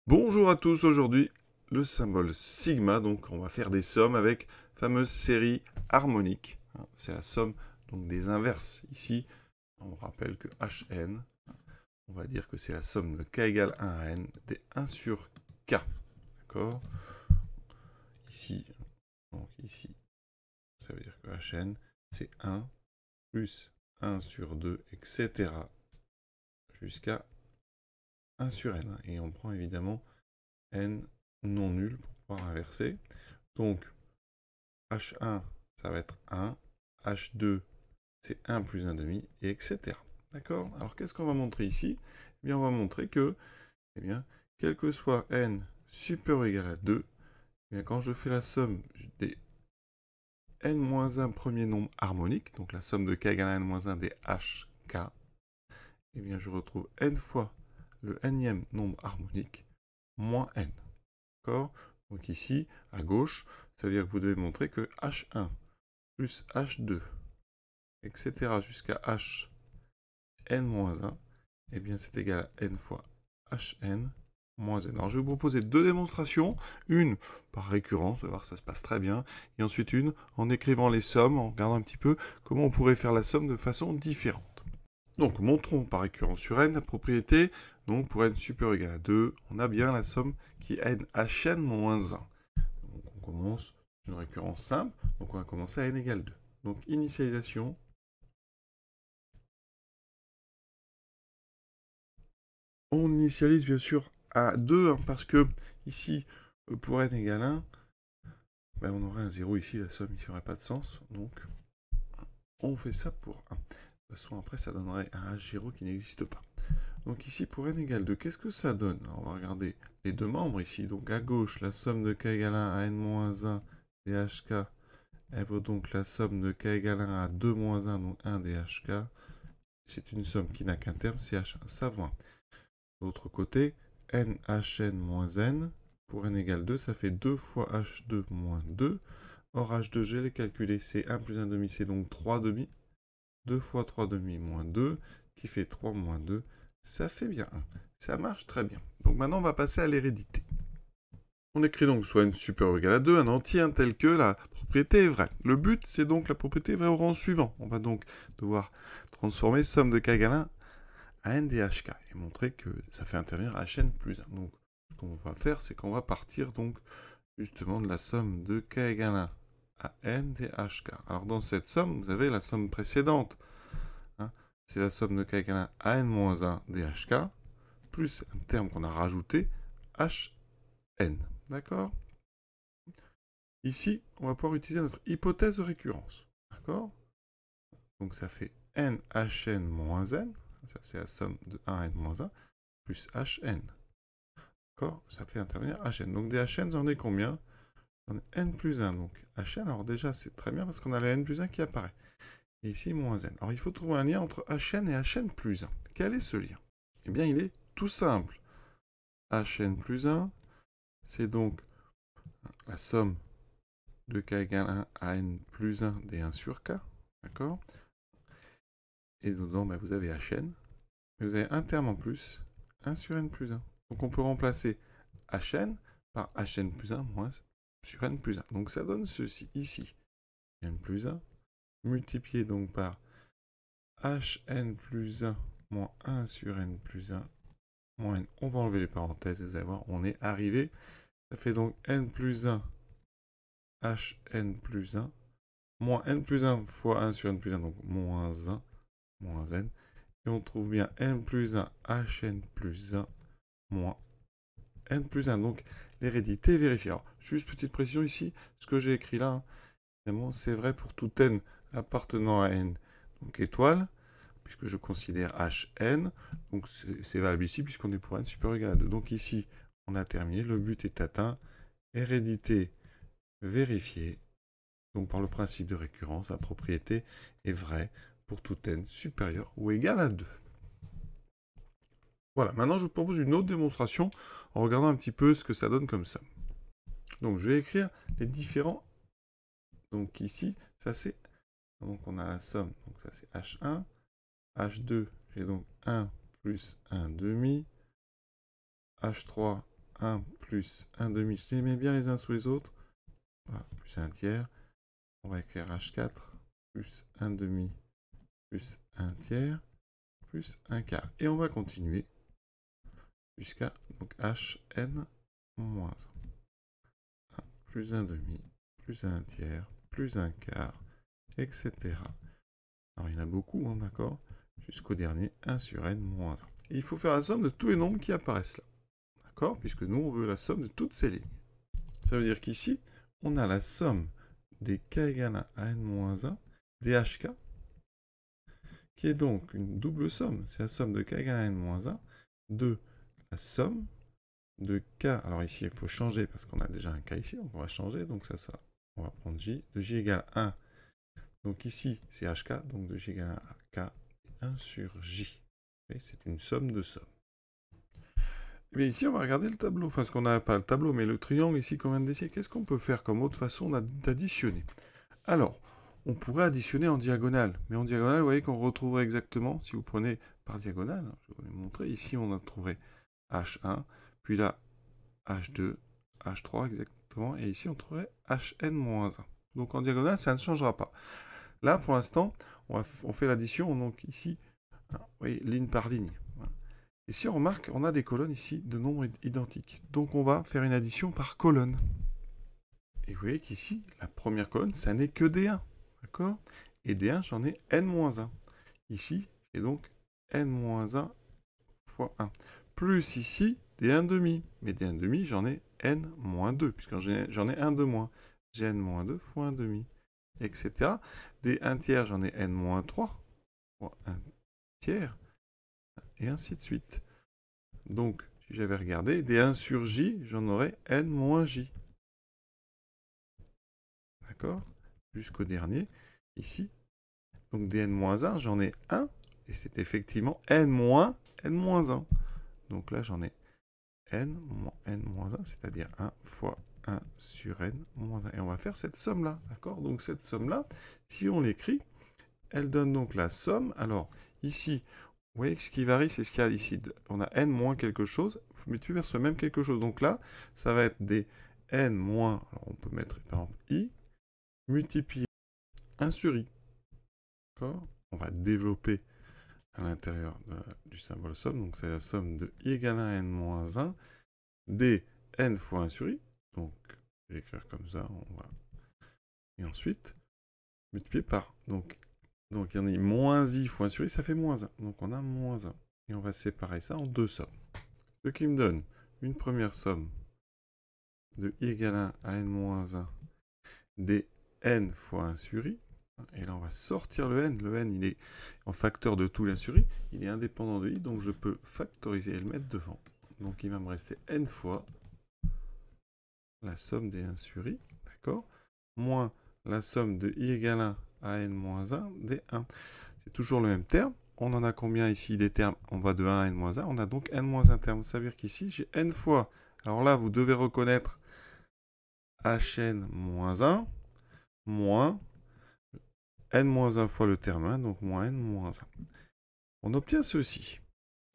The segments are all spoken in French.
Bonjour à tous, aujourd'hui le symbole sigma, donc on va faire des sommes avec la fameuse série harmonique. C'est la somme donc des inverses. Ici, on rappelle que Hn, on va dire que c'est la somme de k égale 1 à n des 1 sur k. D'accord? Ici, ça veut dire que Hn, c'est 1 plus 1 sur 2, etc. jusqu'à 1 sur n. Et on prend évidemment n non nul pour pouvoir inverser. Donc, H1, ça va être 1. H2, c'est 1 plus 1 demi, et etc. D'accord? Alors, qu'est-ce qu'on va montrer ici? Eh bien, on va montrer que, eh bien, quel que soit n supérieur ou égal à 2, eh bien, quand je fais la somme des n-1 premiers nombres harmoniques, donc la somme de k égale à n-1 des hk, eh bien, je retrouve n fois le nème nombre harmonique moins n. D'accord? Donc ici, à gauche, ça veut dire que vous devez montrer que H1 plus H2, etc. jusqu'à Hn-1, eh bien c'est égal à n fois Hn moins n. Alors je vais vous proposer deux démonstrations, une par récurrence, vous allez voir que ça se passe très bien, et ensuite une en écrivant les sommes, en regardant un petit peu comment on pourrait faire la somme de façon différente. Donc montrons par récurrence sur n la propriété, donc pour n supérieur ou égal à 2, on a bien la somme qui est n Hn moins 1. Donc on commence une récurrence simple, donc on va commencer à n égale 2. Donc initialisation. On initialise bien sûr à 2, parce que ici, pour n égale 1, ben on aurait un 0 ici, la somme ici n'aurait pas de sens. Donc on fait ça pour 1. De toute façon, après, ça donnerait un H0 qui n'existe pas. Donc ici, pour n égale 2, qu'est-ce que ça donne? Alors, on va regarder les deux membres ici. Donc à gauche, la somme de k égale 1 à n-1 des hk, elle vaut donc la somme de k égale 1 à 2 moins 1, donc 1 des hk. C'est une somme qui n'a qu'un terme, c'est h1. Ça vaut 1. De l'autre côté, nhn moins n, pour n égale 2, ça fait 2 fois h2 moins 2. Or, h2, je l'ai calculé, c'est 1 plus 1 demi, c'est donc 3 demi. 2 fois 3 demi moins 2, qui fait 3 moins 2, ça fait bien 1. Ça marche très bien. Donc maintenant, on va passer à l'hérédité. On écrit donc soit n supérieur ou égal à 2, un entier tel que la propriété est vraie. Le but, c'est donc la propriété est vraie au rang suivant. On va donc devoir transformer somme de k égale 1 à n des hk et montrer que ça fait intervenir hn plus 1. Donc, ce qu'on va faire, c'est qu'on va partir donc justement de la somme de k égale 1 à n des hk. Alors, dans cette somme, vous avez la somme précédente. C'est la somme de k égale 1 à n-1 des hk, plus un terme qu'on a rajouté, hn. D'accord? Ici, on va pouvoir utiliser notre hypothèse de récurrence. D'accord? Donc, ça fait nhn moins n. Ça, c'est la somme de 1 à n-1, plus hn. D'accord? Ça fait intervenir hn. Donc, des hn, j'en ai combien? J'en ai n plus 1. Donc, hn, alors déjà, c'est très bien parce qu'on a le n plus 1 qui apparaît. Et ici, moins n. Alors, il faut trouver un lien entre hn et hn plus 1. Quel est ce lien? Eh bien, il est tout simple. hn plus 1, c'est donc la somme de k égale 1 à n plus 1 des 1 sur k. D'accord? Et dedans, ben, vous avez hn. Mais vous avez un terme en plus, 1 sur n plus 1. Donc, on peut remplacer hn par hn plus 1 moins sur n plus 1. Donc, ça donne ceci ici. n plus 1 multiplié donc par hn plus 1 moins 1 sur n plus 1 moins n. On va enlever les parenthèses et vous allez voir, on est arrivé. Ça fait donc n plus 1 hn plus 1 moins n plus 1 fois 1 sur n plus 1, donc moins 1 moins n. Et on trouve bien n plus 1 hn plus 1 moins n plus 1. Donc l'hérédité est vérifiée. Alors, juste petite précision ici, ce que j'ai écrit là, évidemment, c'est vrai pour tout n appartenant à n, donc étoile, puisque je considère hn. Donc c'est valable ici, puisqu'on est pour n supérieur ou égal à 2. Donc ici, on a terminé, le but est atteint. Hérédité vérifiée. Donc par le principe de récurrence, la propriété est vraie pour tout n supérieur ou égal à 2. Voilà, maintenant je vous propose une autre démonstration en regardant un petit peu ce que ça donne comme ça. Donc je vais écrire les différents. Donc ici, ça c'est. Donc on a la somme, donc ça c'est H1. H2, j'ai donc 1 plus 1 demi. H3, 1 plus 1 demi. Je les mets bien les uns sous les autres. Voilà, plus 1 tiers. On va écrire H4 plus 1 demi plus 1 tiers plus 1 quart. Et on va continuer jusqu'à donc Hn moins 1. 1 plus 1 demi plus 1 tiers plus 1 quart, etc. Alors il y en a beaucoup, hein, d'accord? Jusqu'au dernier 1 sur n moins 1. Et il faut faire la somme de tous les nombres qui apparaissent là. D'accord? Puisque nous, on veut la somme de toutes ces lignes. Ça veut dire qu'ici, on a la somme des k égale à n-1 des hk, qui est donc une double somme. C'est la somme de k égale à n-1 de la somme de k. Alors ici, il faut changer parce qu'on a déjà un k ici, donc on va changer. Donc ça, on va prendre j. De j égale 1. Donc ici, c'est hk, donc de j égale à k, 1 sur j. C'est une somme de sommes. Mais ici, on va regarder le tableau. Enfin, ce qu'on n'a pas le tableau, mais le triangle ici qu'on vient de dessiner. Qu'est-ce qu'on peut faire comme autre façon d'additionner? Alors, on pourrait additionner en diagonale. Mais en diagonale, vous voyez qu'on retrouverait exactement, si vous prenez par diagonale, je vais vous montrer. Ici, on trouverait H1, puis là, H2, H3 exactement. Et ici, on trouverait Hn-1. Donc en diagonale, ça ne changera pas. Là, pour l'instant, on fait l'addition. Donc ici, vous voyez, ligne par ligne. Et si on remarque, on a des colonnes ici de nombres identiques. Donc on va faire une addition par colonne. Et vous voyez qu'ici, la première colonne, ça n'est que D1. D'accord? Et D1, j'en ai n-1. Ici, j'ai donc n-1 fois 1. Plus ici, D1 demi. Mais D1 demi, j'en ai n-2, puisque j'en ai 1 de moins. J'ai n-2 fois 1 demi, etc. Des 1 tiers, j'en ai n-3 fois 1 tiers. Et ainsi de suite. Donc, si j'avais regardé, des 1 sur j, j'en aurais n moins j. D'accord? Jusqu'au dernier, ici. Donc, des n moins 1, j'en ai 1. Et c'est effectivement n moins 1. Donc là, j'en ai n moins 1, c'est-à-dire 1 fois 1 sur n moins 1. Et on va faire cette somme-là. D'accord? Donc, cette somme-là, si on l'écrit, elle donne donc la somme. Alors, ici, vous voyez que ce qui varie, c'est ce qu'il y a ici. On a n moins quelque chose, il faut multiplier par ce même quelque chose. Donc là, ça va être des n moins, alors on peut mettre par exemple i, multiplié 1 sur i. D'accord? On va développer à l'intérieur du symbole somme. Donc c'est la somme de i égale à n moins 1 des n fois 1 sur i. Donc je vais écrire comme ça. Et ensuite, multiplier par... Donc il y en a moins i fois 1 sur i, ça fait moins 1. Donc on a moins 1. Et on va séparer ça en deux sommes. Ce qui me donne une première somme de i égale à n-1 des n fois 1 sur i. Et là, on va sortir le n. Le n, il est en facteur de tout l sur i. Il est indépendant de i, donc je peux factoriser et le mettre devant. Donc il va me rester n fois la somme des 1 sur i, d'accord, moins la somme de i égale à n-1 des 1. C'est toujours le même terme. On en a combien ici des termes? On va de 1 à n-1. On a donc n-1 terme. Ça veut dire qu'ici, j'ai n fois. Alors là, vous devez reconnaître hn-1 moins n-1 fois le terme 1, donc moins n-1. On obtient ceci.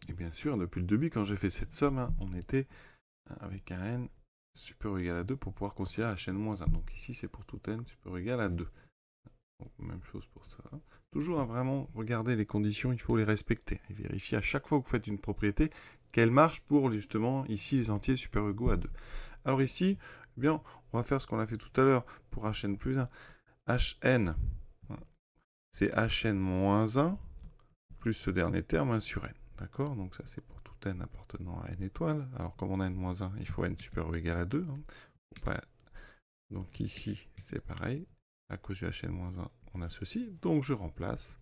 Et bien sûr, depuis le début, quand j'ai fait cette somme, on était avec un n supérieur ou égal à 2 pour pouvoir considérer hn-1. Donc ici, c'est pour tout n supérieur ou égal à 2. Donc, même chose pour ça. Toujours à vraiment regarder les conditions, il faut les respecter. Et vérifier à chaque fois que vous faites une propriété qu'elle marche pour justement ici les entiers supérieurs ou égaux à 2. Alors ici, eh bien, on va faire ce qu'on a fait tout à l'heure pour hn plus 1. hn, c'est hn moins 1 plus ce dernier terme 1 sur n. D'accord? Donc ça c'est pour tout n appartenant à n étoiles. Alors comme on a n moins 1, il faut n supérieur ou égal à 2. Donc ici, c'est pareil. À cause du hn-1, on a ceci. Donc je remplace.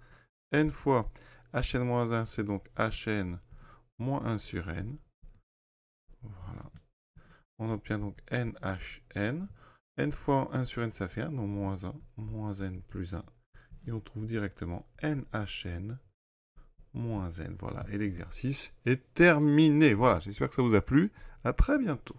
N fois hn-1, c'est donc hn moins 1 sur n. Voilà. On obtient donc nhn. N fois 1 sur n, ça fait 1, donc moins 1. Moins n plus 1. Et on trouve directement nhn moins n. Voilà. Et l'exercice est terminé. Voilà. J'espère que ça vous a plu. À très bientôt.